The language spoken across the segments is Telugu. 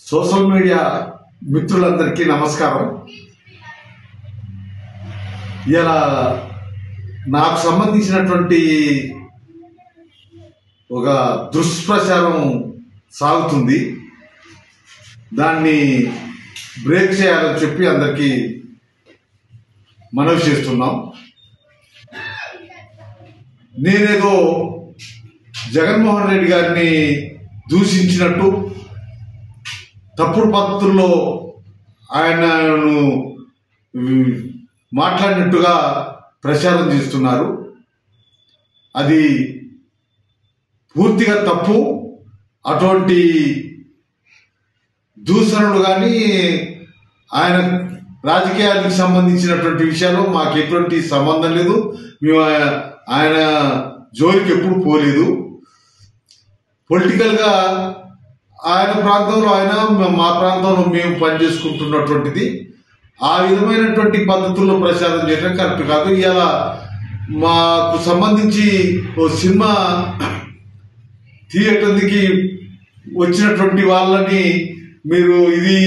సోషల్ మీడియా మిత్రులందరికీ నమస్కారం. ఇలా నాకు సంబంధించినటువంటి ఒక దుష్ప్రచారం సాగుతుంది. దాన్ని బ్రేక్ చేయాలని చెప్పి అందరికీ మనవి చేస్తున్నాం. నేనేదో జగన్మోహన్ రెడ్డి గారిని దూషించినట్టు, తప్పుడు పద్ధతుల్లో ఆయనను మాట్లాడినట్టుగా ప్రచారం చేస్తున్నారు. అది పూర్తిగా తప్పు. అటువంటి దూషణలు కానీ ఆయన రాజకీయాలకు సంబంధించినటువంటి విషయాల్లో మాకు ఎటువంటి సంబంధం లేదు. మేము ఆయన జోలికి ఎప్పుడు పోలేదు. పొలిటికల్గా ఆయన ప్రాంతంలో ఆయన, మా ప్రాంతంలో మేము పనిచేసుకుంటున్నటువంటిది. ఆ విధమైనటువంటి పద్ధతుల్లో ప్రచారం చేయడం కరెక్ట్ కాదు. ఇలా మాకు సంబంధించి ఓ సినిమా థియేటర్కి వచ్చినటువంటి వాళ్ళని మీరు ఇది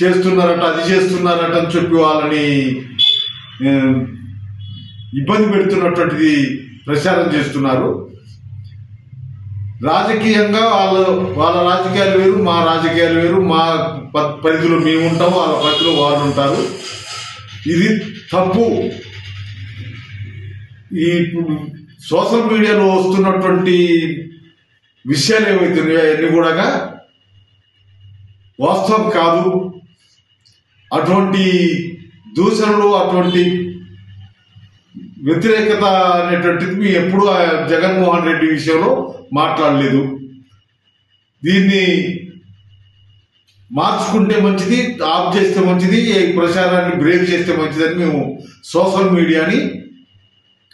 చేస్తున్నారట, అది చేస్తున్నారట అని చెప్పి వాళ్ళని ఇబ్బంది పెడుతున్నటువంటిది ప్రచారం చేస్తున్నారు. రాజకీయంగా వాళ్ళ రాజకీయాలు వేరు, మా రాజకీయాలు వేరు. మా పరిధిలో మేము ఉంటాము, వాళ్ళ పరిధిలో వాళ్ళు ఉంటారు. ఇది తప్పు. ఈ సోషల్ మీడియాలో వస్తున్నటువంటి విషయాలు ఏవైతున్నాయో అవన్నీ కూడా వాస్తవం కాదు. అటువంటి దూషణలు, అటువంటి వ్యతిరేకత అనేటువంటిది మేము ఎప్పుడూ జగన్మోహన్ రెడ్డి విషయంలో మాట్లాడలేదు. దీన్ని మార్చుకుంటే మంచిది, ఆఫ్ చేస్తే మంచిది, ప్రచారాన్ని బ్రేక్ చేస్తే మంచిదని మేము సోషల్ మీడియాని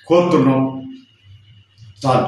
కోరుతున్నాం. చాలు.